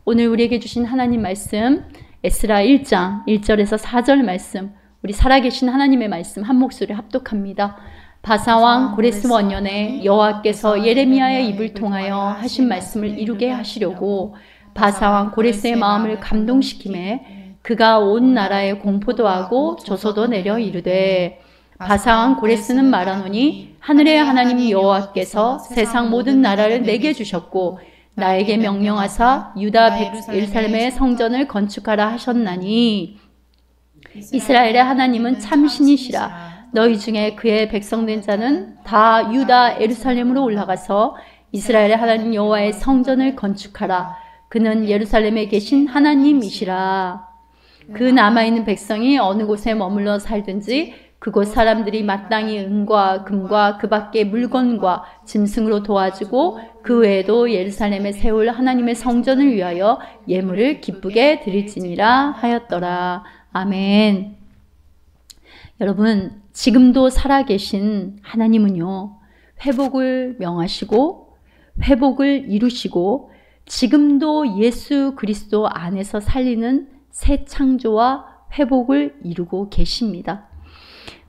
오늘 우리에게 주신 하나님 말씀 에스라 1장 1절에서 4절 말씀, 우리 살아계신 하나님의 말씀 한 목소리 합독합니다. 바사왕 고레스 원년에 여호와께서 예레미야의 입을 통하여 하신 말씀을 이루게 하시려고 바사왕 고레스의 마음을 감동시키매 그가 온 나라에 공포도 하고 조소도 내려 이르되, 바사왕 고레스는 말하노니 하늘의 하나님 여호와께서 세상 모든 나라를 내게 주셨고 나에게 명령하사 유다 예루살렘의 성전을 건축하라 하셨나니 이스라엘의 하나님은 참신이시라. 너희 중에 그의 백성된 자는 다 유다 예루살렘으로 올라가서 이스라엘의 하나님 여호와의 성전을 건축하라. 그는 예루살렘에 계신 하나님이시라. 그 남아있는 백성이 어느 곳에 머물러 살든지 그곳 사람들이 마땅히 은과 금과 그 밖의 물건과 짐승으로 도와주고 그 외에도 예루살렘에 세울 하나님의 성전을 위하여 예물을 기쁘게 드릴지니라 하였더라. 아멘. 여러분, 지금도 살아계신 하나님은요, 회복을 명하시고 회복을 이루시고 지금도 예수 그리스도 안에서 살리는 새 창조와 회복을 이루고 계십니다.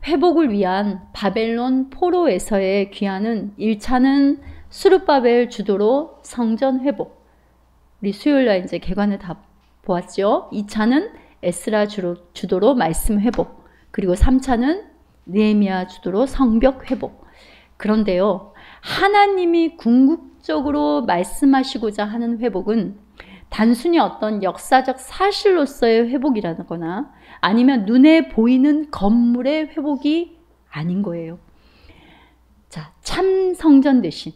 회복을 위한 바벨론 포로에서의 귀환은 1차는 수르바벨 주도로 성전 회복, 우리 수요일날 이제 개관을 다 보았죠. 2차는 에스라 주도로 말씀 회복, 그리고 3차는 느헤미야 주도로 성벽 회복. 그런데요, 하나님이 궁극적으로 말씀하시고자 하는 회복은 단순히 어떤 역사적 사실로서의 회복이라거나 아니면 눈에 보이는 건물의 회복이 아닌 거예요. 자, 참 성전 대신,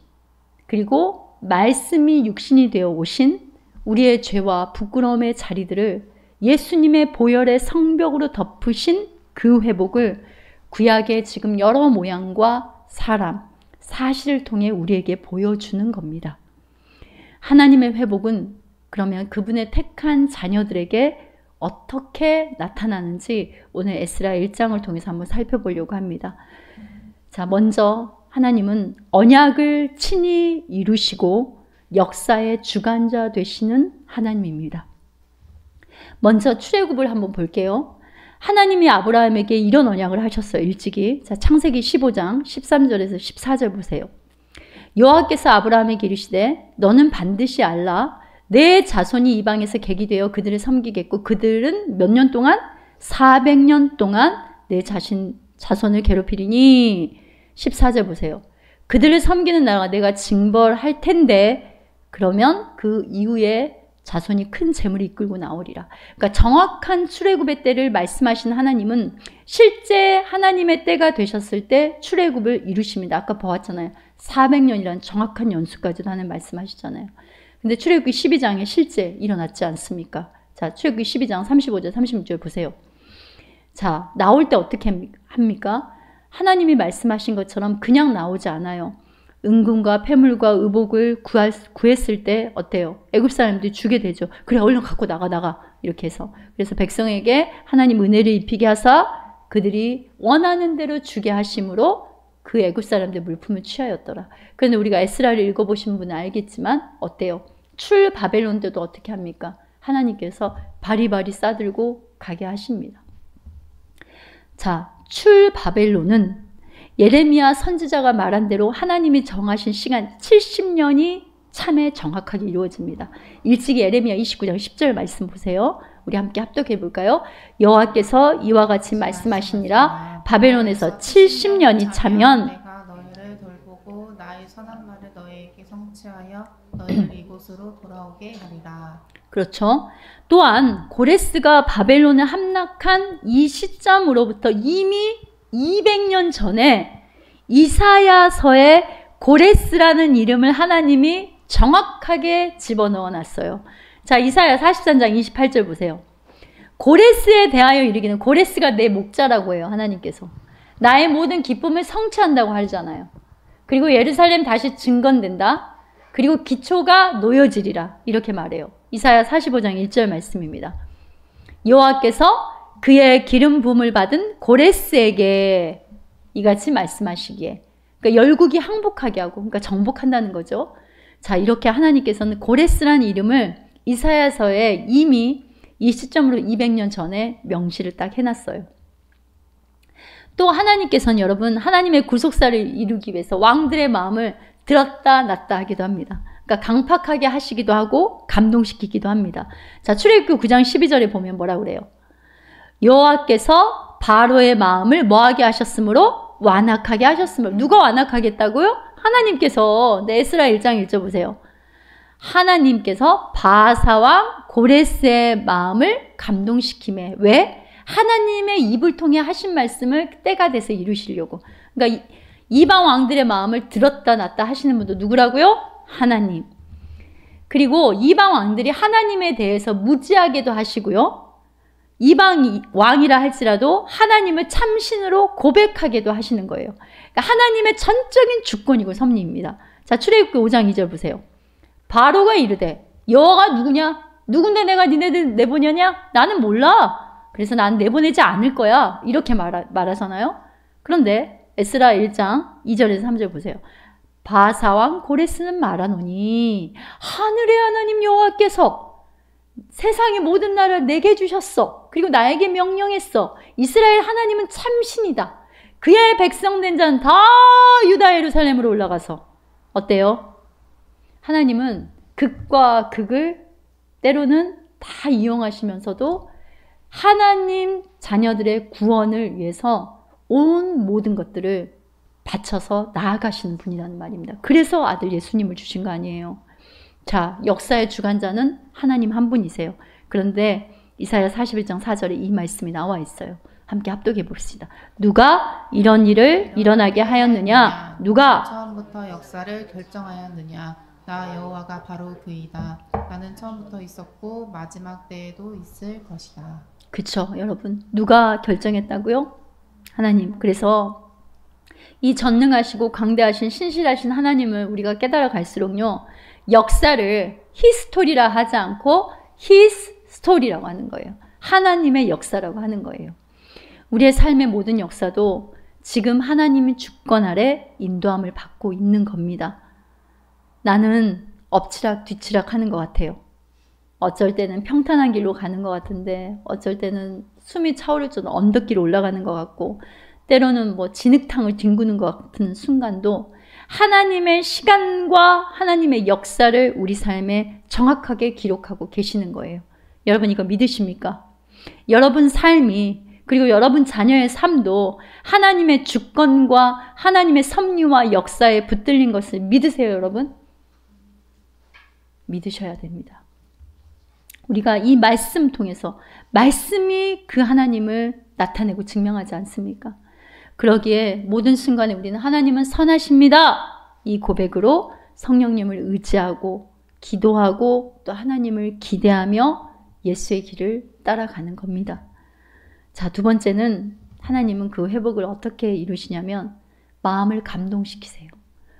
그리고 말씀이 육신이 되어 오신 우리의 죄와 부끄러움의 자리들을 예수님의 보혈의 성벽으로 덮으신 그 회복을 구약의 지금 여러 모양과 사람, 사실을 통해 우리에게 보여주는 겁니다. 하나님의 회복은 그러면 그분의 택한 자녀들에게 어떻게 나타나는지 오늘 에스라 1장을 통해서 한번 살펴보려고 합니다. 자, 먼저 하나님은 언약을 친히 이루시고 역사의 주관자 되시는 하나님입니다. 먼저 출애굽을 한번 볼게요. 하나님이 아브라함에게 이런 언약을 하셨어요. 일찍이. 자, 창세기 15장 13절에서 14절 보세요. 여호와께서 아브라함에게 이르시되 너는 반드시 알라. 내 자손이 이방에서 객이 되어 그들을 섬기겠고 그들은 몇 년 동안? 400년 동안 내 자손을 괴롭히리니. 14절 보세요. 그들을 섬기는 나라가 내가 징벌할 텐데 그러면 그 이후에 자손이 큰 재물을 이끌고 나오리라. 그러니까 정확한 출애굽의 때를 말씀하신 하나님은 실제 하나님의 때가 되셨을 때 출애굽을 이루십니다. 아까 보았잖아요. 400년이라는 정확한 연수까지도 하는 말씀하시잖아요. 근데 출애굽기 12장에 실제 일어났지 않습니까? 자, 출애굽기 12장 35절 36절 보세요. 자, 나올 때 어떻게 합니까? 하나님이 말씀하신 것처럼 그냥 나오지 않아요. 은금과 폐물과 의복을 구했을 때 어때요? 애굽 사람들이 주게 되죠. 그래, 얼른 갖고 나가 이렇게 해서. 그래서 백성에게 하나님 은혜를 입히게 하사 그들이 원하는 대로 주게 하심으로 그 애굽 사람들 물품을 취하였더라. 그런데 우리가 에스라를 읽어보신 분은 알겠지만 어때요? 출 바벨론 때도 어떻게 합니까? 하나님께서 바리바리 싸들고 가게 하십니다. 자, 출 바벨론은 예레미야 선지자가 말한 대로 하나님이 정하신 시간 70년이 참에 정확하게 이루어집니다. 일찍이 예레미야 29장 10절 말씀 보세요. 우리 함께 합독해 볼까요? 여호와께서 이와 같이 말씀하시니라. 바벨론에서 70년이 차면 내가 너희를 돌보고 나의 선한 말을 너희에게 성취하여 너희를 이곳으로 돌아오게 하리라. 그렇죠. 또한 고레스가 바벨론에 함락한 이 시점으로부터 이미 200년 전에 이사야서에 고레스라는 이름을 하나님이 정확하게 집어넣어 놨어요. 자, 이사야 43장 28절 보세요. 고레스에 대하여 이르기는, 고레스가 내 목자라고 해요. 하나님께서 나의 모든 기쁨을 성취한다고 하잖아요. 그리고 예루살렘 다시 증건된다. 그리고 기초가 놓여지리라 이렇게 말해요. 이사야 45장 1절 말씀입니다. 여호와께서 그의 기름 부음을 받은 고레스에게 이같이 말씀하시기에, 그러니까 열국이 항복하게 하고, 그러니까 정복한다는 거죠. 자, 이렇게 하나님께서는 고레스라는 이름을 이사야서에 이미 이 시점으로 200년 전에 명시를 딱 해놨어요. 또 하나님께서는 여러분 하나님의 구속사를 이루기 위해서 왕들의 마음을 들었다 놨다 하기도 합니다. 그러니까 강팍하게 하시기도 하고 감동시키기도 합니다. 자, 출애굽기 9장 12절에 보면 뭐라 그래요? 여호와께서 바로의 마음을 뭐하게 하셨으므로 완악하게 하셨으므로. 누가 완악하게 했다고요? 하나님께서. 네, 에스라 1장 1절 보세요. 하나님께서 바사왕 고레스의 마음을 감동시키매. 왜? 하나님의 입을 통해 하신 말씀을 때가 돼서 이루시려고. 그러니까 이방 왕들의 마음을 들었다 놨다 하시는 분도 누구라고요? 하나님. 그리고 이방 왕들이 하나님에 대해서 무지하게도 하시고요. 이방 왕이라 할지라도 하나님을 참신으로 고백하게도 하시는 거예요. 그러니까 하나님의 전적인 주권이고 섭리입니다. 자, 출애굽기 5장 2절 보세요. 바로가 이르되 여호와가 누구냐? 누군데 내가 니네들 내보내냐? 나는 몰라. 그래서 난 내보내지 않을 거야. 이렇게 말하잖아요. 그런데 에스라 1장 2절에서 3절 보세요. 바사왕 고레스는 말하노니 하늘의 하나님 여호와께서 세상의 모든 나라를 내게 주셨어. 그리고 나에게 명령했어. 이스라엘 하나님은 참신이다. 그의 백성된 자는 다 유다 예루살렘으로 올라가서. 어때요? 하나님은 극과 극을 때로는 다 이용하시면서도 하나님 자녀들의 구원을 위해서 온 모든 것들을 바쳐서 나아가시는 분이라는 말입니다. 그래서 아들 예수님을 주신 거 아니에요. 자, 역사의 주관자는 하나님 한 분이세요. 그런데 이사야 41장 4절에 이 말씀이 나와 있어요. 함께 합독해 봅시다. 누가 이런 일을 일어나게 하였느냐? 누가 처음부터 역사를 결정하였느냐? 나 여호와가 바로 그이다. 나는 처음부터 있었고 마지막 때에도 있을 것이다. 그쵸, 여러분. 누가 결정했다고요? 하나님. 그래서 이 전능하시고 강대하신 신실하신 하나님을 우리가 깨달아 갈수록요, 역사를 히스토리라 하지 않고 히스 스토리라고 하는 거예요. 하나님의 역사라고 하는 거예요. 우리의 삶의 모든 역사도 지금 하나님의 주권 아래 인도함을 받고 있는 겁니다. 나는 엎치락 뒤치락 하는 것 같아요. 어쩔 때는 평탄한 길로 가는 것 같은데 어쩔 때는 숨이 차오를 정도 언덕길로 올라가는 것 같고 때로는 뭐 진흙탕을 뒹구는 것 같은 순간도 하나님의 시간과 하나님의 역사를 우리 삶에 정확하게 기록하고 계시는 거예요. 여러분 이거 믿으십니까? 여러분 삶이 그리고 여러분 자녀의 삶도 하나님의 주권과 하나님의 섭리와 역사에 붙들린 것을 믿으세요, 여러분? 믿으셔야 됩니다. 우리가 이 말씀 통해서 말씀이 그 하나님을 나타내고 증명하지 않습니까? 그러기에 모든 순간에 우리는 하나님은 선하십니다. 이 고백으로 성령님을 의지하고 기도하고 또 하나님을 기대하며 예수의 길을 따라가는 겁니다. 자, 두 번째는 하나님은 그 회복을 어떻게 이루시냐면 마음을 감동시키세요.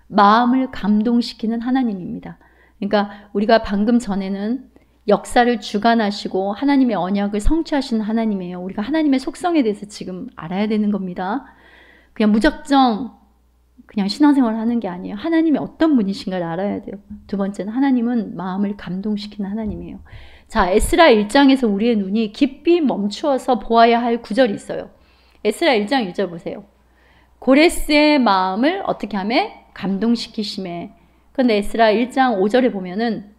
마음을 감동시키는 하나님입니다. 그러니까 우리가 방금 전에는 역사를 주관하시고 하나님의 언약을 성취하시는 하나님이에요. 우리가 하나님의 속성에 대해서 지금 알아야 되는 겁니다. 그냥 무작정 그냥 신앙생활을 하는 게 아니에요. 하나님이 어떤 분이신가를 알아야 돼요. 두 번째는 하나님은 마음을 감동시키는 하나님이에요. 자, 에스라 1장에서 우리의 눈이 깊이 멈추어서 보아야 할 구절이 있어요. 에스라 1장 1절 보세요. 고레스의 마음을 어떻게 하며? 감동시키심에. 그런데 에스라 1장 5절에 보면은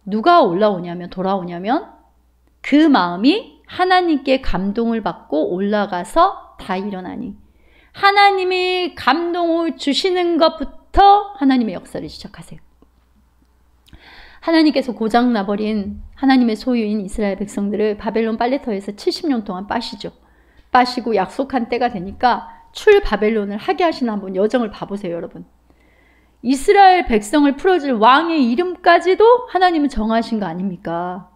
누가 올라오냐면 돌아오냐면 그 마음이 하나님께 감동을 받고 올라가서 다 일어나니 하나님이 감동을 주시는 것부터 하나님의 역사를 시작하세요. 하나님께서 고장나버린 하나님의 소유인 이스라엘 백성들을 바벨론 빨래터에서 70년 동안 빠시죠. 빠시고 약속한 때가 되니까 출 바벨론을 하게 하시는 한번 여정을 봐보세요, 여러분. 이스라엘 백성을 풀어줄 왕의 이름까지도 하나님은 정하신 거 아닙니까?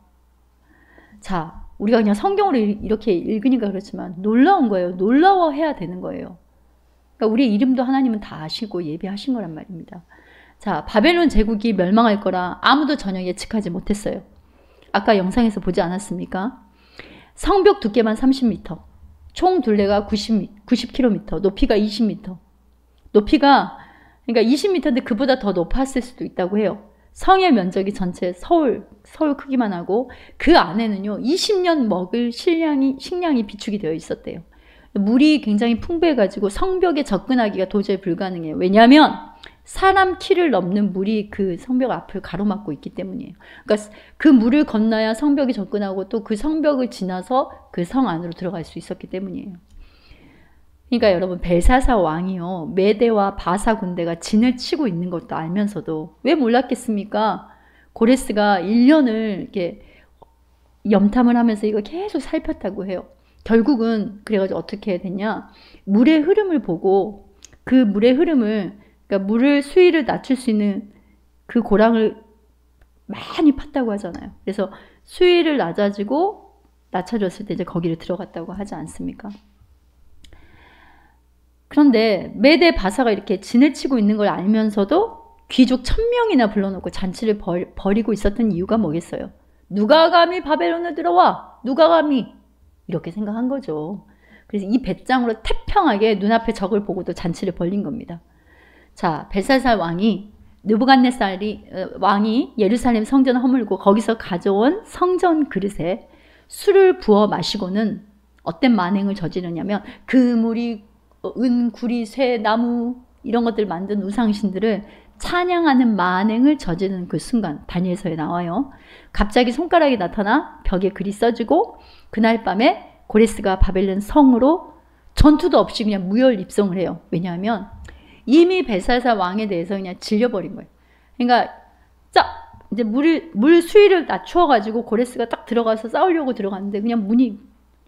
자, 우리가 그냥 성경으로 이렇게 읽으니까 그렇지만 놀라운 거예요. 놀라워해야 되는 거예요. 그러니까 우리의 이름도 하나님은 다 아시고 예비하신 거란 말입니다. 자, 바벨론 제국이 멸망할 거라 아무도 전혀 예측하지 못했어요. 아까 영상에서 보지 않았습니까? 성벽 두께만 30m, 총 둘레가 90km, 높이가 20m. 높이가 그러니까 20m인데 그보다 더 높았을 수도 있다고 해요. 성의 면적이 전체 서울 서울 크기만 하고 그 안에는요 20년 먹을 식량이 비축이 되어 있었대요. 물이 굉장히 풍부해가지고 성벽에 접근하기가 도저히 불가능해요. 왜냐하면 사람 키를 넘는 물이 그 성벽 앞을 가로막고 있기 때문이에요. 그러니까 그 물을 건너야 성벽에 접근하고 또 그 성벽을 지나서 그 성 안으로 들어갈 수 있었기 때문이에요. 그러니까 여러분 벨사사 왕이요 메대와 바사 군대가 진을 치고 있는 것도 알면서도 왜 몰랐겠습니까? 고레스가 1년을 이렇게 염탐을 하면서 이거 계속 살폈다고 해요. 결국은 그래가지고 어떻게 됐냐? 물의 흐름을 보고 그 물의 흐름을 그러니까 물을 수위를 낮출 수 있는 그 고랑을 많이 팠다고 하잖아요. 그래서 수위를 낮춰줬을 때 이제 거기를 들어갔다고 하지 않습니까? 그런데 메대 바사가 이렇게 진을 치고 있는 걸 알면서도 귀족 1000명이나 불러놓고 잔치를 벌이고 있었던 이유가 뭐겠어요? 누가 감히 바벨론에 들어와? 누가 감히? 이렇게 생각한 거죠. 그래서 이 배짱으로 태평하게 눈앞에 적을 보고도 잔치를 벌린 겁니다. 자, 벨사살 왕이 느부갓네살이 왕이 예루살렘 성전을 허물고 거기서 가져온 성전 그릇에 술을 부어 마시고는 어떤 만행을 저지르냐면 그물이 은, 구리, 쇠, 나무 이런 것들 만든 우상신들을 찬양하는 만행을 저지르는 그 순간 다니엘서에 나와요. 갑자기 손가락이 나타나 벽에 글이 써지고 그날 밤에 고레스가 바벨론 성으로 전투도 없이 그냥 무혈 입성을 해요. 왜냐하면 이미 벨사살 왕에 대해서 그냥 질려버린 거예요. 그러니까 이제 물 수위를 낮추어가지고 고레스가 딱 들어가서 싸우려고 들어갔는데 그냥 문이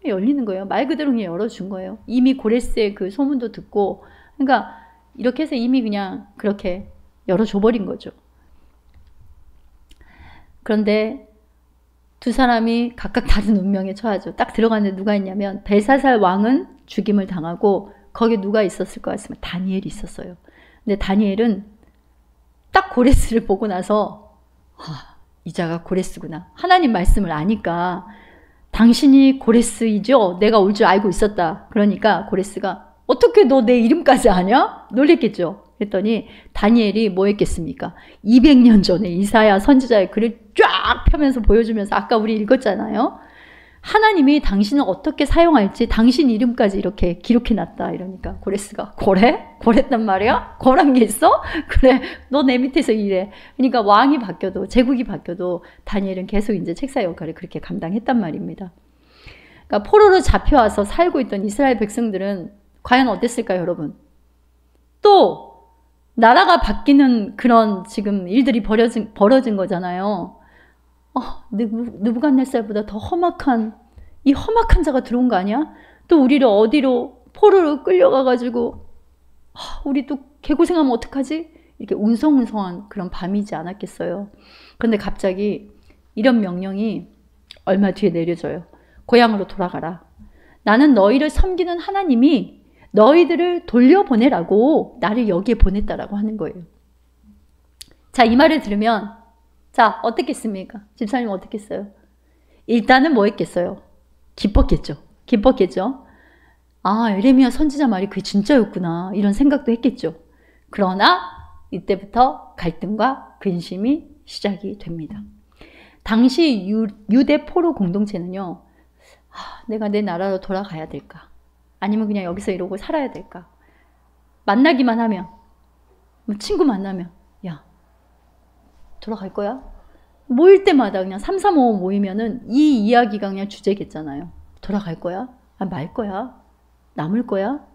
열리는 거예요. 말 그대로 그냥 열어준 거예요. 이미 고레스의 그 소문도 듣고 그러니까 이렇게 해서 이미 그냥 그렇게 열어줘버린 거죠. 그런데 두 사람이 각각 다른 운명에 처하죠. 딱 들어갔는데 누가 있냐면 벨사살 왕은 죽임을 당하고 거기에 누가 있었을 것 같으면 다니엘이 있었어요. 근데 다니엘은 딱 고레스를 보고 나서 이 자가 고레스구나. 하나님 말씀을 아니까 당신이 고레스이죠? 내가 올 줄 알고 있었다. 그러니까 고레스가 어떻게 너 내 이름까지 아냐? 놀랬겠죠. 그랬더니 다니엘이 뭐 했겠습니까? 200년 전에 이사야 선지자의 글을 쫙 펴면서 보여주면서 아까 우리 읽었잖아요. 하나님이 당신을 어떻게 사용할지 당신 이름까지 이렇게 기록해놨다. 이러니까 고레스가 고래? 고랬단 말이야? 고란 게 있어? 그래 너 내 밑에서 일해. 그러니까 왕이 바뀌어도 제국이 바뀌어도 다니엘은 계속 이제 책사 역할을 그렇게 감당했단 말입니다. 그러니까 포로로 잡혀와서 살고 있던 이스라엘 백성들은 과연 어땠을까요, 여러분? 또 나라가 바뀌는 그런 지금 일들이 벌어진 거잖아요. 느부갓네살보다 더 험악한 이 험악한 자가 들어온 거 아니야? 또 우리를 어디로 포로로 끌려가가지고 우리 또 개고생하면 어떡하지? 이렇게 웅성웅성한 그런 밤이지 않았겠어요. 그런데 갑자기 이런 명령이 얼마 뒤에 내려져요. 고향으로 돌아가라. 나는 너희를 섬기는 하나님이 너희들을 돌려보내라고 나를 여기에 보냈다라고 하는 거예요. 자, 이 말을 들으면 자, 어떻겠습니까? 집사님 어떻겠어요? 일단은 뭐 했겠어요? 기뻤겠죠. 에레미야 선지자 말이 그게 진짜였구나. 이런 생각도 했겠죠. 그러나 이때부터 갈등과 근심이 시작이 됩니다. 당시 유대 포로 공동체는요. 내가 내 나라로 돌아가야 될까? 아니면 그냥 여기서 이러고 살아야 될까? 만나기만 하면 친구 만나면 야 돌아갈 거야? 모일 때마다 그냥 3, 4, 5 모이면은 이 이야기가 그냥 주제겠잖아요. 돌아갈 거야? 말 거야? 남을 거야?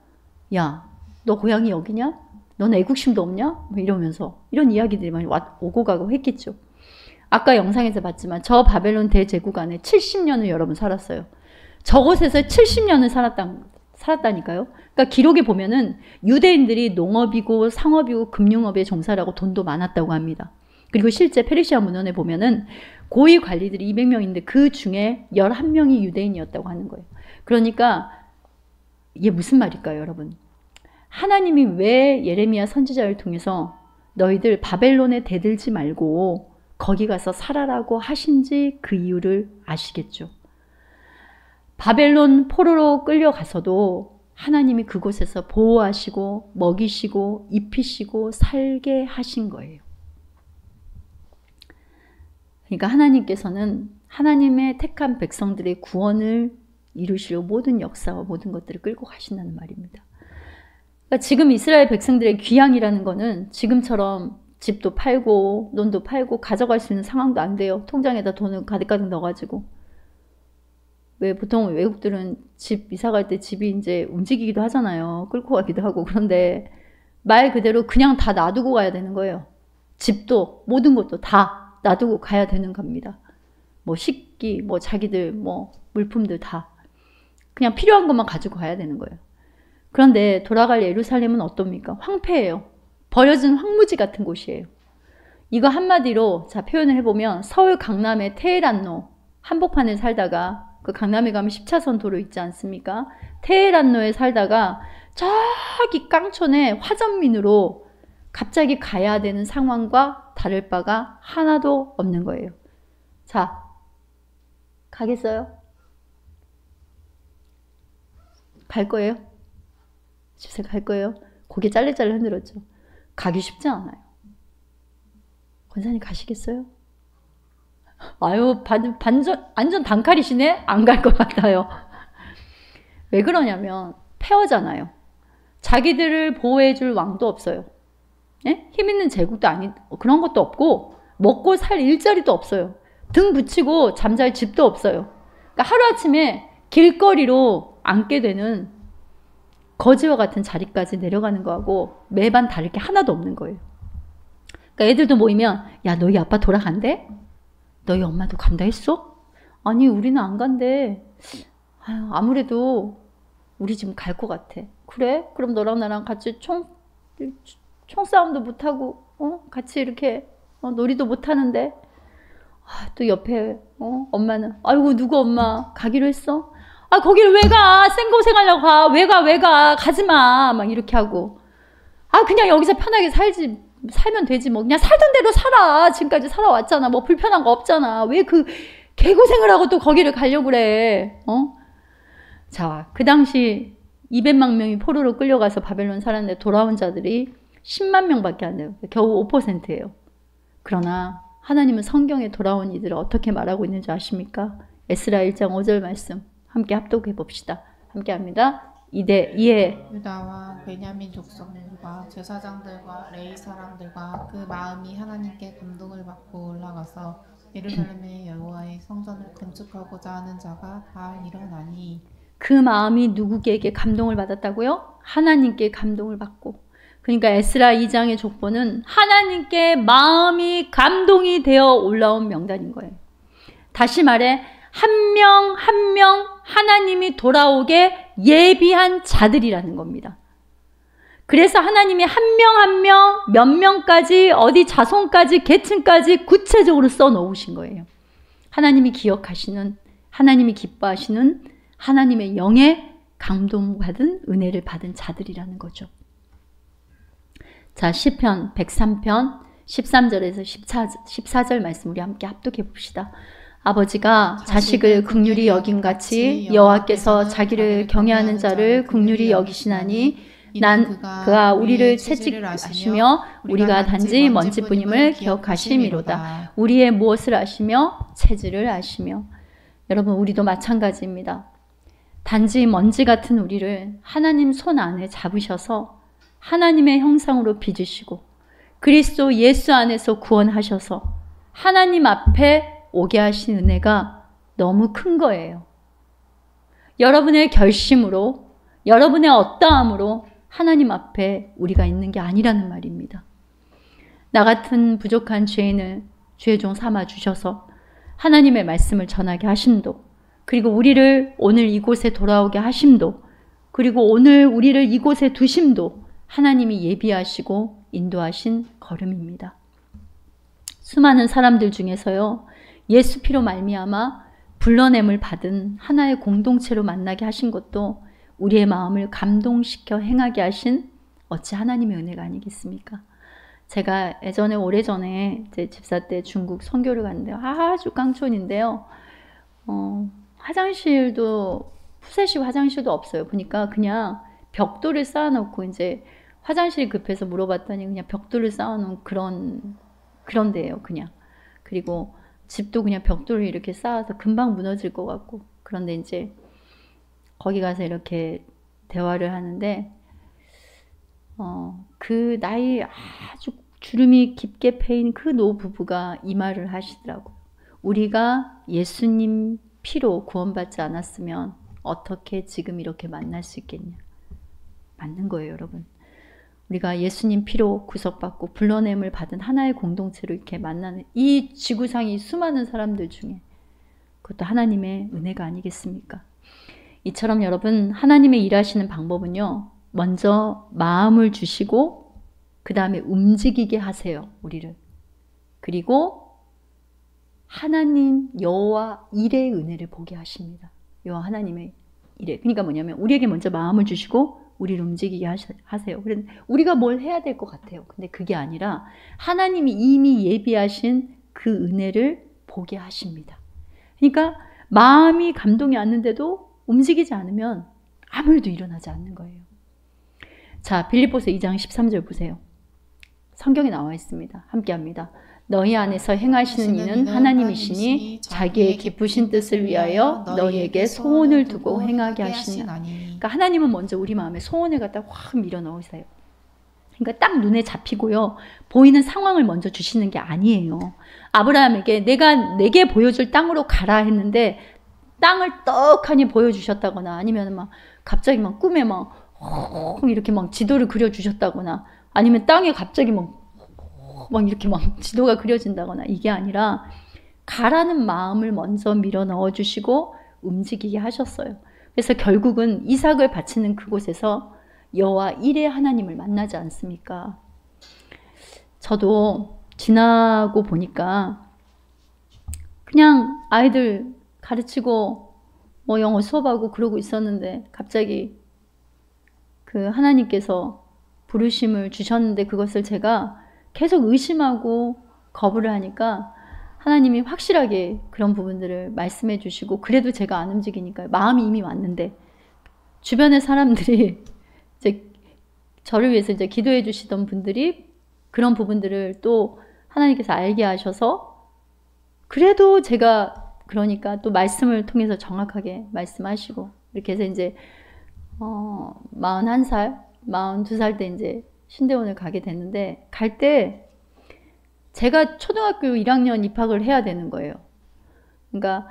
야, 너 고향이 여기냐? 넌 애국심도 없냐? 뭐 이러면서 이런 이야기들이 많이 오고 가고 했겠죠. 아까 영상에서 봤지만 저 바벨론 대제국 안에 70년을 여러분 살았어요. 저곳에서 70년을 살았다니까요. 그러니까 기록에 보면은 유대인들이 농업이고 상업이고 금융업에 종사하고 돈도 많았다고 합니다. 그리고 실제 페르시아 문헌에 보면은 고위 관리들이 200명인데 그 중에 11명이 유대인이었다고 하는 거예요. 그러니까 이게 무슨 말일까요, 여러분? 하나님이 왜 예레미야 선지자를 통해서 너희들 바벨론에 대들지 말고 거기 가서 살아라고 하신지 그 이유를 아시겠죠. 바벨론 포로로 끌려가서도 하나님이 그곳에서 보호하시고 먹이시고 입히시고 살게 하신 거예요. 그러니까 하나님께서는 하나님의 택한 백성들의 구원을 이루시려 모든 역사와 모든 것들을 끌고 가신다는 말입니다. 그러니까 지금 이스라엘 백성들의 귀향이라는 거는 지금처럼 집도 팔고 논도 팔고 가져갈 수 있는 상황도 안 돼요. 통장에다 돈을 가득가득 넣어가지고. 왜 보통 외국들은 집 이사 갈 때 집이 이제 움직이기도 하잖아요. 끌고 가기도 하고. 그런데 말 그대로 그냥 다 놔두고 가야 되는 거예요. 집도 모든 것도 다 놔두고 가야 되는 겁니다. 뭐 식기, 뭐 자기들 뭐 물품들 다 그냥 필요한 것만 가지고 가야 되는 거예요. 그런데 돌아갈 예루살렘은 어떻습니까? 황폐해요. 버려진 황무지 같은 곳이에요. 이거 한마디로 자 표현을 해보면 서울 강남의 테헤란로 한복판에 살다가 그 강남에 가면 10차선 도로 있지 않습니까? 테헤란로에 살다가 저기 깡촌에 화전민으로 갑자기 가야 되는 상황과 다를 바가 하나도 없는 거예요. 자, 가겠어요? 갈 거예요? 집세 갈 거예요? 고개 잘래잘래 흔들었죠. 가기 쉽지 않아요. 권사님 가시겠어요? 아유, 완전 단칼이시네? 안 갈 것 같아요. 왜 그러냐면 폐허잖아요. 자기들을 보호해줄 왕도 없어요. 예? 힘 있는 제국도 그런 것도 없고 먹고 살 일자리도 없어요. 등 붙이고 잠잘 집도 없어요. 그러니까 하루아침에 길거리로 앉게 되는 거지와 같은 자리까지 내려가는 거하고 매번 다를 게 하나도 없는 거예요. 그러니까 애들도 모이면 야 너희 아빠 돌아간대? 너희 엄마도 간다 했어? 아니 우리는 안 간대. 아유, 아무래도 우리 지금 갈 것 같아. 그래? 그럼 너랑 나랑 같이 총싸움도 못하고 같이 이렇게 놀이도 못하는데 또 옆에 엄마는 아이고 누구 엄마 가기로 했어? 아 거기를 왜 가? 생고생하려고 가. 왜 가? 가지마. 막 이렇게 하고 아 그냥 여기서 편하게 살면 되지 뭐. 그냥 살던 대로 살아. 지금까지 살아왔잖아. 뭐 불편한 거 없잖아. 왜 그 개고생을 하고 또 거기를 가려고 그래. 자, 그 당시 200만 명이 포로로 끌려가서 바벨론 살았는데 돌아온 자들이 10만 명밖에 안 돼요. 겨우 5%예요. 그러나 하나님은 성경에 돌아온 이들을 어떻게 말하고 있는지 아십니까? 에스라 1장 5절 말씀 함께 합독해 봅시다. 함께 합니다. 이에 유다와 베냐민 족속들과 제사장들과 레위 사람들과 그 마음이 하나님께 감동을 받고 올라가서 예루살렘의 여호와의 성전을 건축하고자 하는 자가 다 일어나니. 그 마음이 누구에게 감동을 받았다고요? 하나님께 감동을 받고. 그러니까 에스라 2장의 족보는 하나님께 마음이 감동이 되어 올라온 명단인 거예요. 다시 말해 한 명 한 명 하나님이 돌아오게 예비한 자들이라는 겁니다. 그래서 하나님이 한 명 한 명 몇 명까지 어디 자손까지 계층까지 구체적으로 써놓으신 거예요. 하나님이 기억하시는 하나님이 기뻐하시는 하나님의 영에 감동받은 은혜를 받은 자들이라는 거죠. 자, 시편 103편 13절에서 14절 말씀 우리 함께 합독해 봅시다. 아버지가 자식을 긍휼히 여김같이 여호와께서 자기를 경외하는 자를 긍휼히 여기시나니 난 그가 우리를 채찍하시며 우리가 단지 먼지뿐임을 기억하심이로다. 우리의 무엇을 아시며 체질을 아시며. 여러분 우리도 마찬가지입니다. 단지 먼지 같은 우리를 하나님 손 안에 잡으셔서 하나님의 형상으로 빚으시고 그리스도 예수 안에서 구원하셔서 하나님 앞에 오게 하신 은혜가 너무 큰 거예요. 여러분의 결심으로 여러분의 어떠함으로 하나님 앞에 우리가 있는 게 아니라는 말입니다. 나 같은 부족한 죄인을 죄종 삼아 주셔서 하나님의 말씀을 전하게 하심도 그리고 우리를 오늘 이곳에 돌아오게 하심도 그리고 오늘 우리를 이곳에 두심도 하나님이 예비하시고 인도하신 걸음입니다. 수많은 사람들 중에서요. 예수 피로 말미암아 불러냄을 받은 하나의 공동체로 만나게 하신 것도 우리의 마음을 감동시켜 행하게 하신 어찌 하나님의 은혜가 아니겠습니까? 제가 예전에 오래전에 제 집사 때 중국 선교를 갔는데요. 아주 깡촌인데요. 화장실도 푸세식 화장실도 없어요. 보니까 그냥 벽돌을 쌓아놓고 이제 화장실이 급해서 물어봤더니 그냥 벽돌을 쌓아놓은 그런 데예요. 그냥. 그리고 집도 그냥 벽돌을 이렇게 쌓아서 금방 무너질 것 같고. 그런데 이제 거기 가서 이렇게 대화를 하는데 그 나이 아주 주름이 깊게 패인 그 노부부가 이 말을 하시더라고요. 우리가 예수님 피로 구원받지 않았으면 어떻게 지금 이렇게 만날 수 있겠냐. 맞는 거예요, 여러분. 우리가 예수님 피로 구속받고 불러냄을 받은 하나의 공동체로 이렇게 만나는 이 지구상의 수많은 사람들 중에 그것도 하나님의 은혜가 아니겠습니까? 이처럼 여러분, 하나님의 일하시는 방법은요, 먼저 마음을 주시고 그 다음에 움직이게 하세요, 우리를. 그리고 하나님 여호와 일의 은혜를 보게 하십니다. 여호와 하나님의 일에. 그러니까 뭐냐면 우리에게 먼저 마음을 주시고 우리를 움직이게 하세요. 그런데 우리가 뭘 해야 될 것 같아요. 근데 그게 아니라 하나님이 이미 예비하신 그 은혜를 보게 하십니다. 그러니까 마음이 감동이 왔는데도 움직이지 않으면 아무 일도 일어나지 않는 거예요. 자, 빌립보서 2장 13절 보세요. 성경에 나와 있습니다. 함께 합니다. 너희 안에서 행하시는 이는 하나님이시니 자기의 기쁘신 뜻을 위하여 너희에게 소원을 두고 행하게 하시나니. 그러니까 하나님은 먼저 우리 마음에 소원을 갖다 확 밀어 넣으세요. 그러니까 딱 눈에 잡히고요. 보이는 상황을 먼저 주시는 게 아니에요. 아브라함에게 내가 내게 보여줄 땅으로 가라 했는데 땅을 떡하니 보여주셨다거나 아니면 막 갑자기 막 꿈에 막 이렇게 막 지도를 그려주셨다거나 아니면 땅에 갑자기 막 이렇게 막 지도가 그려진다거나 이게 아니라 가라는 마음을 먼저 밀어 넣어주시고 움직이게 하셨어요. 그래서 결국은 이삭을 바치는 그곳에서 여호와 일의 하나님을 만나지 않습니까? 저도 지나고 보니까 그냥 아이들 가르치고 뭐 영어 수업하고 그러고 있었는데 갑자기 그 하나님께서 부르심을 주셨는데 그것을 제가 계속 의심하고 거부를 하니까 하나님이 확실하게 그런 부분들을 말씀해 주시고 그래도 제가 안 움직이니까 마음이 이미 왔는데 주변의 사람들이 이제 저를 위해서 이제 기도해 주시던 분들이 그런 부분들을 또 하나님께서 알게 하셔서 그래도 제가 그러니까 또 말씀을 통해서 정확하게 말씀하시고 이렇게 해서 이제 41살, 42살 때 이제 신대원을 가게 됐는데 갈 때 제가 초등학교 1학년 입학을 해야 되는 거예요. 그러니까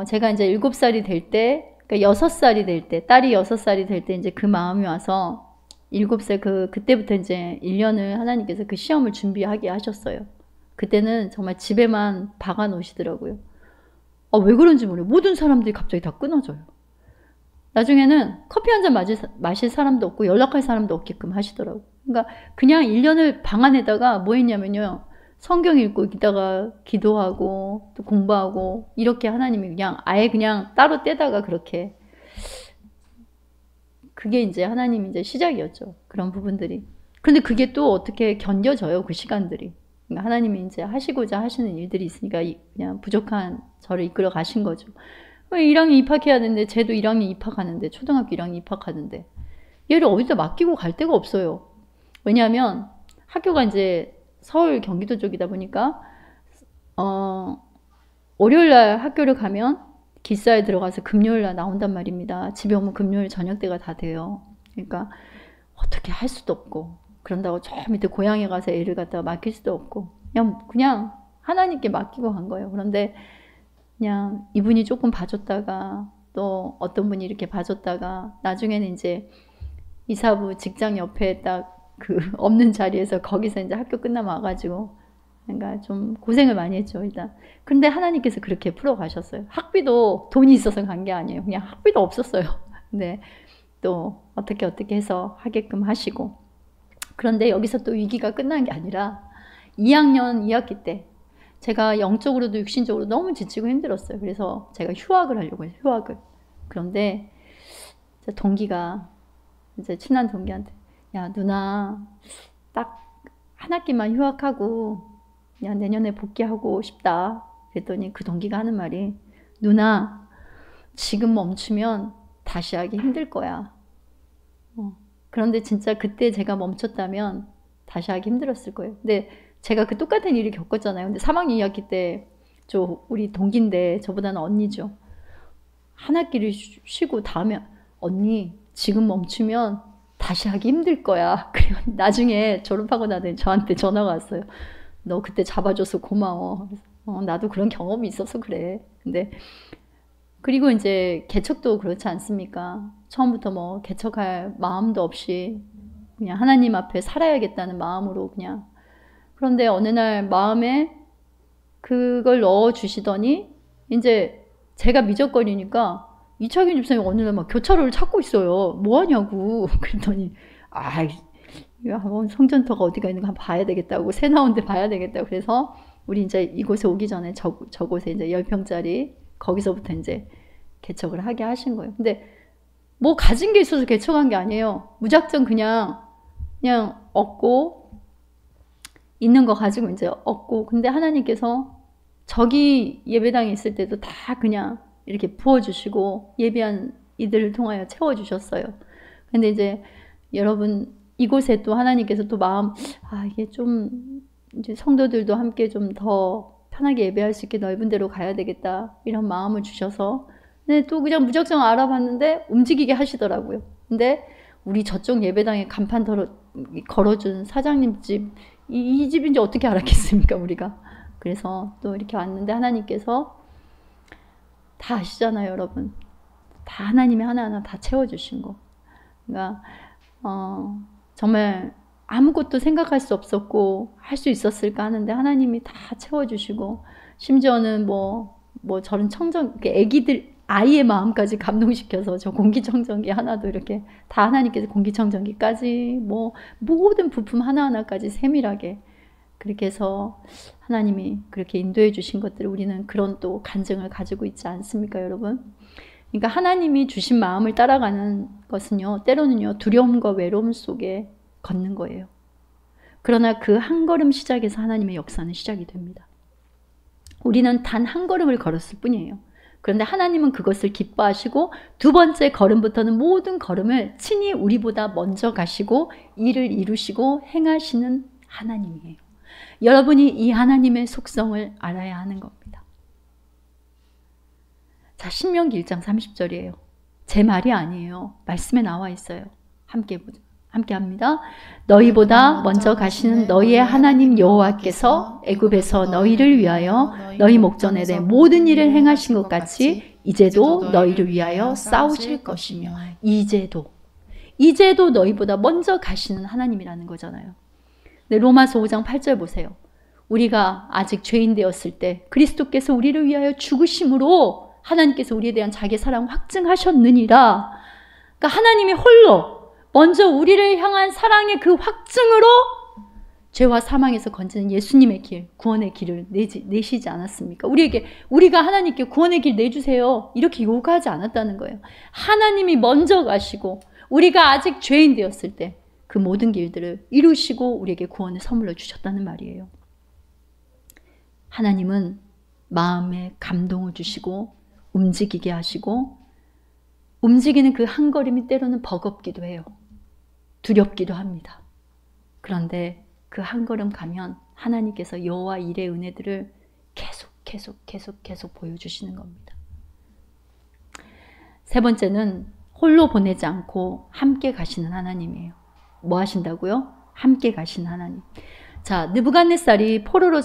제가 이제 7살이 될 때, 그러니까 6살이 될 때, 딸이 6살이 될 때 이제 그 마음이 와서 7살 그때부터 이제 1년을 하나님께서 그 시험을 준비하게 하셨어요. 그때는 정말 집에만 박아 놓으시더라고요. 왜 그런지 모르겠어요. 모든 사람들이 갑자기 다 끊어져요. 나중에는 커피 한 잔 마실 사람도 없고 연락할 사람도 없게끔 하시더라고요. 그러니까 그냥 1년을 방 안에다가 뭐 했냐면요. 성경 읽고 있다가 기도하고 또 공부하고 이렇게 하나님이 그냥 아예 그냥 따로 떼다가 그렇게 그게 이제 하나님 이제 시작이었죠. 그런 부분들이. 근데 그게 또 어떻게 견뎌져요. 그 시간들이. 그러니까 하나님이 이제 하시고자 하시는 일들이 있으니까 그냥 부족한 저를 이끌어 가신 거죠. 1학년 입학해야 되는데 쟤도 1학년 입학하는데 초등학교 1학년 입학하는데 얘를 어디다 맡기고 갈 데가 없어요. 왜냐하면 학교가 이제 서울 경기도 쪽이다 보니까 월요일날 학교를 가면 기사에 들어가서 금요일날 나온단 말입니다. 집에 오면 금요일 저녁 때가 다 돼요. 그러니까 어떻게 할 수도 없고 그런다고 저 밑에 고향에 가서 애를 갖다가 맡길 수도 없고 그냥 하나님께 맡기고 간 거예요. 그런데 그냥 이분이 조금 봐줬다가 또 어떤 분이 이렇게 봐줬다가 나중에는 이제 이사부 직장 옆에 딱 그 없는 자리에서 거기서 이제 학교 끝나면 와가지고 그러니까 좀 고생을 많이 했죠 일단. 근데 하나님께서 그렇게 풀어가셨어요. 학비도 돈이 있어서 간 게 아니에요. 그냥 학비도 없었어요. 근데 또 어떻게 해서 하게끔 하시고. 그런데 여기서 또 위기가 끝난 게 아니라 2학년 2학기 때 제가 영적으로도 육신적으로 너무 지치고 힘들었어요. 그래서 제가 휴학을 하려고 해요. 휴학을. 그런데 동기가 이제 친한 동기한테 야 누나 딱 한 학기만 휴학하고 야 내년에 복귀하고 싶다. 그랬더니 그 동기가 하는 말이 누나 지금 멈추면 다시 하기 힘들 거야. 그런데 진짜 그때 제가 멈췄다면 다시 하기 힘들었을 거예요. 근데 제가 그 똑같은 일을 겪었잖아요. 근데 3학년 2학기 때 우리 동기인데 저보다는 언니죠. 한 학기를 쉬고 다음에 언니 지금 멈추면 다시 하기 힘들 거야. 그리고 나중에 졸업하고 나더니 저한테 전화가 왔어요. 너 그때 잡아줘서 고마워. 나도 그런 경험이 있어서 그래. 근데 그리고 이제 개척도 그렇지 않습니까? 처음부터 뭐 개척할 마음도 없이 그냥 하나님 앞에 살아야겠다는 마음으로 그냥. 그런데 어느 날 마음에 그걸 넣어주시더니 이제 제가 미적거리니까 이창균 집사님 어느 날 막 교차로를 찾고 있어요. 뭐 하냐고. 그랬더니 한번 성전터가 어디가 있는가 한번 봐야 되겠다고, 새 나온 데 봐야 되겠다고. 그래서 우리 이제 이곳에 오기 전에 저곳에 이제 10평짜리 거기서부터 이제 개척을 하게 하신 거예요. 근데 뭐 가진 게 있어서 개척한 게 아니에요. 무작정 그냥 얻고 있는 거 가지고 이제 얻고. 근데 하나님께서 저기 예배당에 있을 때도 다 그냥 이렇게 부어주시고 예배한 이들을 통하여 채워주셨어요. 근데 이제 여러분 이곳에 또 하나님께서 또 마음, 이게 좀 이제 성도들도 함께 좀 더 편하게 예배할 수 있게 넓은 데로 가야 되겠다 이런 마음을 주셔서, 근데 또 그냥 무작정 알아봤는데 움직이게 하시더라고요. 근데 우리 저쪽 예배당에 간판 걸어준 사장님 집, 이 집인지 어떻게 알았겠습니까 우리가. 그래서 또 이렇게 왔는데 하나님께서 다 아시잖아요 여러분. 다 하나님이 하나하나 다 채워주신 거. 그러니까 정말 아무것도 생각할 수 없었고 할 수 있었을까 하는데 하나님이 다 채워주시고, 심지어는 뭐 저런 애기들 아이의 마음까지 감동시켜서 저 공기청정기 하나도 이렇게 다 하나님께서 공기청정기까지 뭐 모든 부품 하나하나까지 세밀하게 그렇게 해서 하나님이 그렇게 인도해 주신 것들을 우리는 그런 또 간증을 가지고 있지 않습니까 여러분. 그러니까 하나님이 주신 마음을 따라가는 것은요, 때로는요 두려움과 외로움 속에 걷는 거예요. 그러나 그 한 걸음 시작에서 하나님의 역사는 시작이 됩니다. 우리는 단 한 걸음을 걸었을 뿐이에요. 그런데 하나님은 그것을 기뻐하시고 두 번째 걸음부터는 모든 걸음을 친히 우리보다 먼저 가시고 일을 이루시고 행하시는 하나님이에요. 여러분이 이 하나님의 속성을 알아야 하는 겁니다. 자, 신명기 1장 30절이에요. 제 말이 아니에요. 말씀에 나와 있어요. 함께 합니다. 너희보다 먼저 가시는 너희의 하나님 여호와께서 애굽에서 너희를 위하여 너희 목전에 대 모든 일을 행하신 것 같이 이제도 너희를 위하여 싸우실 것이며, 이제도 너희보다 먼저 가시는 하나님이라는 거잖아요. 네, 로마서 5장 8절 보세요. 우리가 아직 죄인 되었을 때 그리스도께서 우리를 위하여 죽으심으로 하나님께서 우리에 대한 자기의 사랑 확증하셨느니라. 그러니까 하나님이 홀로 먼저 우리를 향한 사랑의 그 확증으로 죄와 사망에서 건지는 예수님의 길, 구원의 길을 내시지 않았습니까? 우리가 하나님께 구원의 길 내주세요 이렇게 요구하지 않았다는 거예요. 하나님이 먼저 가시고 우리가 아직 죄인 되었을 때 그 모든 길들을 이루시고 우리에게 구원을 선물로 주셨다는 말이에요. 하나님은 마음에 감동을 주시고 움직이게 하시고, 움직이는 그 한 걸음이 때로는 버겁기도 해요. 두렵기도 합니다. 그런데 그 한 걸음 가면 하나님께서 여호와 일의 은혜들을 계속 보여주시는 겁니다. 세 번째는 홀로 보내지 않고 함께 가시는 하나님이에요. 뭐 하신다고요? 함께 가시는 하나님. 자, 느부갓네살이 포로를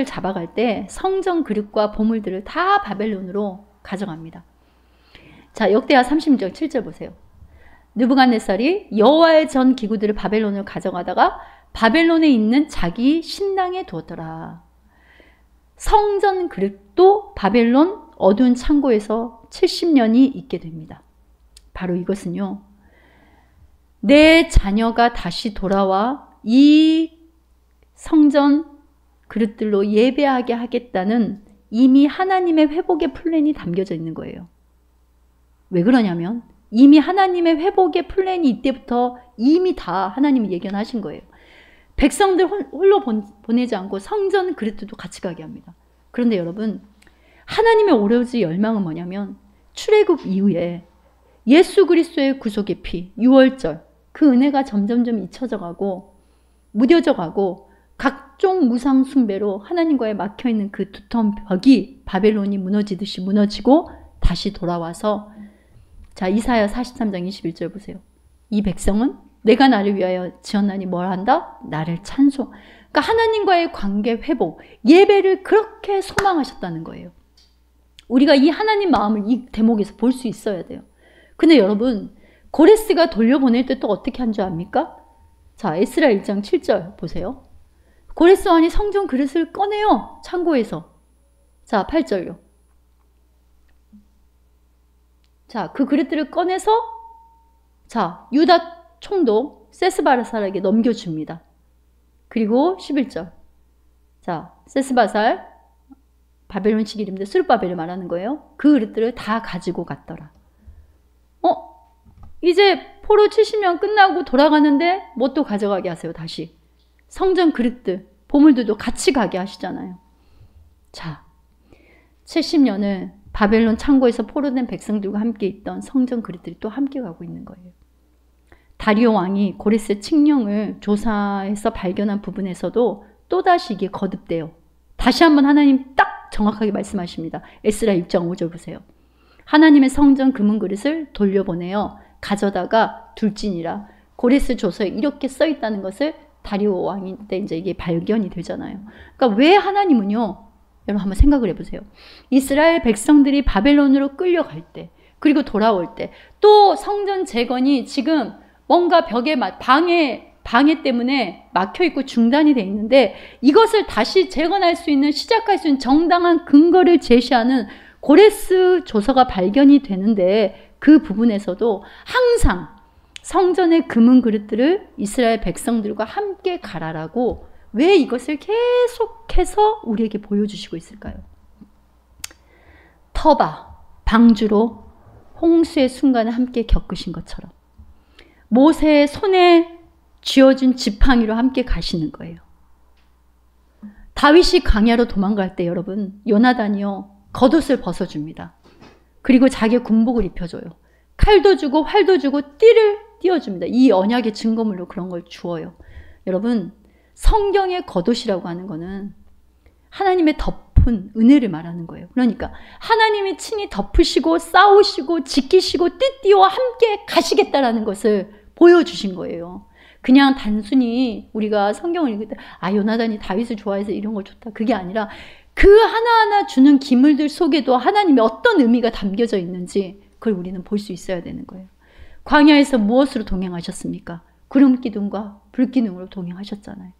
잡아갈 때 성전 그릇과 보물들을 다 바벨론으로 가져갑니다. 자, 역대하 36장 7절 보세요. 느부갓네살이 여호와의 전 기구들을 바벨론으로 가져가다가 바벨론에 있는 자기 신당에 두었더라. 성전 그릇도 바벨론 어두운 창고에서 70년이 있게 됩니다. 바로 이것은요, 내 자녀가 다시 돌아와 이 성전 그릇들로 예배하게 하겠다는 이미 하나님의 회복의 플랜이 담겨져 있는 거예요. 왜 그러냐면 이미 하나님의 회복의 플랜이 이때부터 이미 다 하나님이 예견하신 거예요. 백성들 홀로 보내지 않고 성전 그릇들도 같이 가게 합니다. 그런데 여러분, 하나님의 오로지 열망은 뭐냐면 출애굽 이후에 예수 그리스도의 구속의 피, 유월절, 그 은혜가 점점점 잊혀져 가고 무뎌져 가고 각종 무상 숭배로 하나님과의 막혀있는 그 두터운 벽이 바벨론이 무너지듯이 무너지고 다시 돌아와서, 자, 이사야 43장 21절 보세요. 이 백성은 내가 나를 위하여 지었나니 뭘 한다? 나를 찬송. 그러니까 하나님과의 관계 회복, 예배를 그렇게 소망하셨다는 거예요. 우리가 이 하나님 마음을 이 대목에서 볼 수 있어야 돼요. 근데 여러분, 고레스가 돌려보낼 때 또 어떻게 한 줄 압니까? 자, 에스라 1장 7절 보세요. 고레스 왕이 성전 그릇을 꺼내요. 창고에서. 자, 8절요. 자, 그 그릇들을 꺼내서, 자, 유다 총독 세스바살에게 넘겨줍니다. 그리고 11절. 자, 세스바살, 바벨론식 이름인데 스룹바벨을 말하는 거예요. 그 그릇들을 다 가지고 갔더라. 이제 포로 70년 끝나고 돌아가는데 뭐 또 가져가게 하세요, 다시. 성전 그릇들, 보물들도 같이 가게 하시잖아요. 자, 70년을 바벨론 창고에서 포로된 백성들과 함께 있던 성전 그릇들이 또 함께 가고 있는 거예요. 다리오 왕이 고레스의 칙령을 조사해서 발견한 부분에서도 또다시 이게 거듭돼요. 다시 한번 하나님 딱 정확하게 말씀하십니다. 에스라 6장 5절 보세요. 하나님의 성전 금은 그릇을 돌려보내어 가져다가 둘지니라. 고레스 조서에 이렇게 써 있다는 것을 다리오 왕이 때 이제 이게 발견이 되잖아요. 그러니까 왜 하나님은요, 여러분 한번 생각을 해보세요. 이스라엘 백성들이 바벨론으로 끌려갈 때, 그리고 돌아올 때, 또 성전 재건이 지금 뭔가 벽에 방해 때문에 막혀있고 중단이 돼 있는데, 이것을 다시 재건할 수 있는, 시작할 수 있는 정당한 근거를 제시하는 고레스 조서가 발견이 되는데, 그 부분에서도 항상 성전의 금은 그릇들을 이스라엘 백성들과 함께 가라라고 왜 이것을 계속해서 우리에게 보여주시고 있을까요? 터바, 방주로 홍수의 순간을 함께 겪으신 것처럼 모세의 손에 쥐어준 지팡이로 함께 가시는 거예요. 다윗이 광야로 도망갈 때 여러분, 요나단이요, 겉옷을 벗어줍니다. 그리고 자기의 군복을 입혀줘요. 칼도 주고 활도 주고 띠를 띄워줍니다. 이 언약의 증거물로 그런 걸 주어요. 여러분, 성경의 겉옷이라고 하는 거는 하나님의 덮은 은혜를 말하는 거예요. 그러니까 하나님이 친히 덮으시고 싸우시고 지키시고 띠띠와 함께 가시겠다라는 것을 보여주신 거예요. 그냥 단순히 우리가 성경을 읽을 때 요나단이 다윗을 좋아해서 이런 걸 줬다, 그게 아니라 그 하나하나 주는 기물들 속에도 하나님의 어떤 의미가 담겨져 있는지 그걸 우리는 볼 수 있어야 되는 거예요. 광야에서 무엇으로 동행하셨습니까? 구름 기둥과 불 기둥으로 동행하셨잖아요.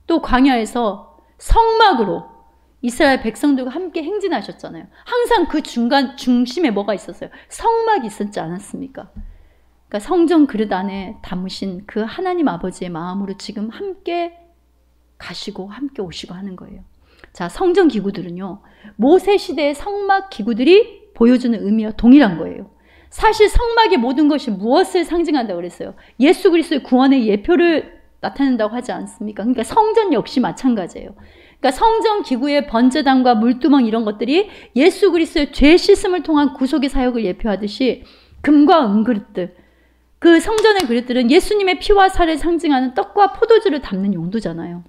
또 광야에서 성막으로 이스라엘 백성들과 함께 행진하셨잖아요. 항상 그 중심에 뭐가 있었어요? 성막이 있었지 않았습니까? 그러니까 성전 그릇 안에 담으신 그 하나님 아버지의 마음으로 지금 함께 가시고 함께 오시고 하는 거예요. 자, 성전 기구들은요, 모세 시대의 성막 기구들이 보여주는 의미와 동일한 거예요. 사실 성막의 모든 것이 무엇을 상징한다고 그랬어요? 예수 그리스도의 구원의 예표를 나타낸다고 하지 않습니까? 그러니까 성전 역시 마찬가지예요. 그러니까 성전 기구의 번제단과 물두멍 이런 것들이 예수 그리스도의 죄 씻음을 통한 구속의 사역을 예표하듯이 금과 은그릇들, 그 성전의 그릇들은 예수님의 피와 살을 상징하는 떡과 포도주를 담는 용도잖아요.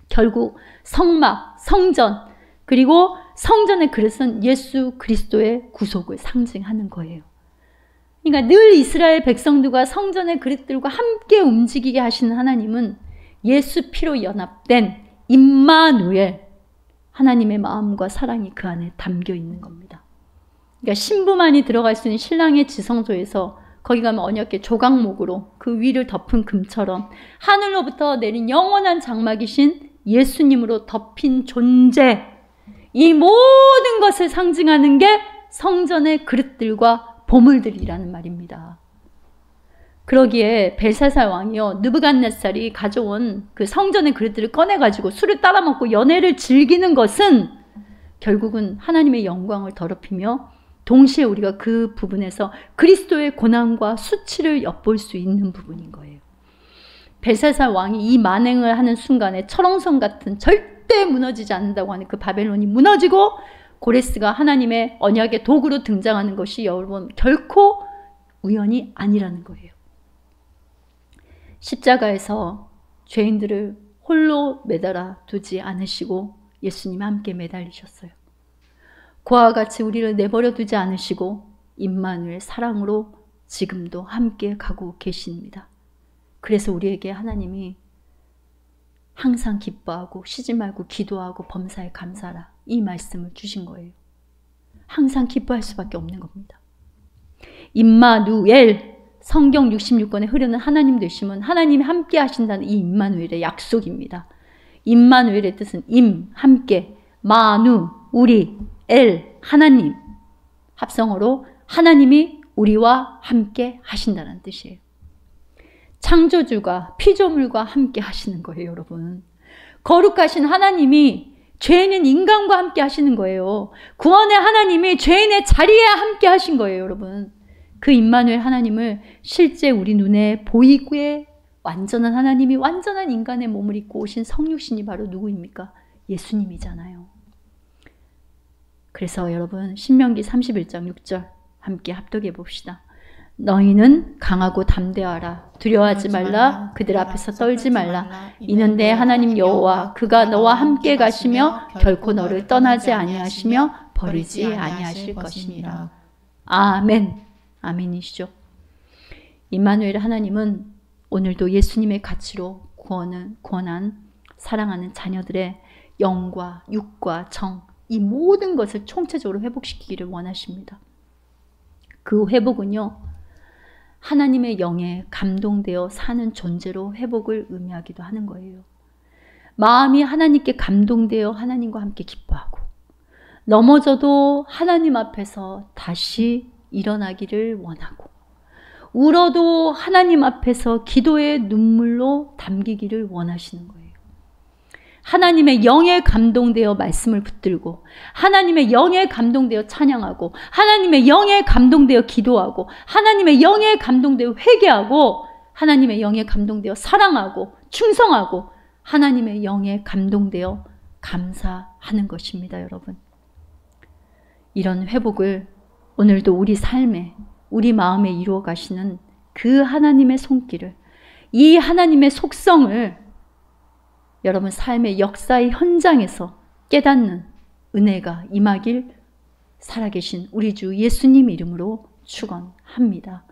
결국 성막, 성전, 그리고 성전의 그릇은 예수 그리스도의 구속을 상징하는 거예요. 그러니까 늘 이스라엘 백성들과 성전의 그릇들과 함께 움직이게 하시는 하나님은 예수 피로 연합된 임마누엘, 하나님의 마음과 사랑이 그 안에 담겨 있는 겁니다. 그러니까 신부만이 들어갈 수 있는 신랑의 지성소에서 거기 가면 언약궤 조각목으로 그 위를 덮은 금처럼 하늘로부터 내린 영원한 장막이신 예수님으로 덮인 존재, 이 모든 것을 상징하는 게 성전의 그릇들과 보물들이라는 말입니다. 그러기에 벨사살 왕이요, 느부갓네살이 가져온 그 성전의 그릇들을 꺼내가지고 술을 따라 먹고 연애를 즐기는 것은 결국은 하나님의 영광을 더럽히며 동시에 우리가 그 부분에서 그리스도의 고난과 수치를 엿볼 수 있는 부분인 거예요. 벨사살 왕이 이 만행을 하는 순간에 철옹성 같은 절대 무너지지 않는다고 하는 그 바벨론이 무너지고 고레스가 하나님의 언약의 도구로 등장하는 것이 여러분 결코 우연이 아니라는 거예요. 십자가에서 죄인들을 홀로 매달아 두지 않으시고 예수님이 함께 매달리셨어요. 그와 같이 우리를 내버려 두지 않으시고 임마누엘 사랑으로 지금도 함께 가고 계십니다. 그래서 우리에게 하나님이 항상 기뻐하고 쉬지 말고 기도하고 범사에 감사하라, 이 말씀을 주신 거예요. 항상 기뻐할 수밖에 없는 겁니다. 임마누엘, 성경 66권에 흐르는 하나님 되심은 하나님이 함께 하신다는 이 임마누엘의 약속입니다. 임마누엘의 뜻은 임, 함께, 마누, 우리, 엘, 하나님. 합성어로 하나님이 우리와 함께 하신다는 뜻이에요. 창조주가 피조물과 함께 하시는 거예요, 여러분. 거룩하신 하나님이 죄인인 인간과 함께 하시는 거예요. 구원의 하나님이 죄인의 자리에 함께 하신 거예요, 여러분. 그 임마누엘 하나님을 실제 우리 눈에 보이기에 완전한 하나님이 완전한 인간의 몸을 입고 오신 성육신이 바로 누구입니까? 예수님이잖아요. 그래서 여러분, 신명기 31장 6절 함께 합독해 봅시다. 너희는 강하고 담대하라. 두려워하지 말라. 그들 앞에서 떨지 말라. 이는 내 하나님 여호와 그가 너와 함께 가시며 결코 너를 떠나지 아니하시며 버리지 아니하실 것이니라. 아멘. 아멘이시죠. 임마누엘 하나님은 오늘도 예수님의 가치로 구원한 사랑하는 자녀들의 영과 육과 정, 이 모든 것을 총체적으로 회복시키기를 원하십니다. 그 회복은요, 하나님의 영에 감동되어 사는 존재로 회복을 의미하기도 하는 거예요. 마음이 하나님께 감동되어 하나님과 함께 기뻐하고, 넘어져도 하나님 앞에서 다시 일어나기를 원하고, 울어도 하나님 앞에서 기도의 눈물로 담기기를 원하시는 거예요. 하나님의 영에 감동되어 말씀을 붙들고, 하나님의 영에 감동되어 찬양하고, 하나님의 영에 감동되어 기도하고, 하나님의 영에 감동되어 회개하고, 하나님의 영에 감동되어 사랑하고 충성하고, 하나님의 영에 감동되어 감사하는 것입니다, 여러분. 이런 회복을 오늘도 우리 삶에, 우리 마음에 이루어 가시는 그 하나님의 손길을, 이 하나님의 속성을 여러분 삶의 역사의 현장에서 깨닫는 은혜가 임하길 살아계신 우리 주 예수님 이름으로 축원합니다.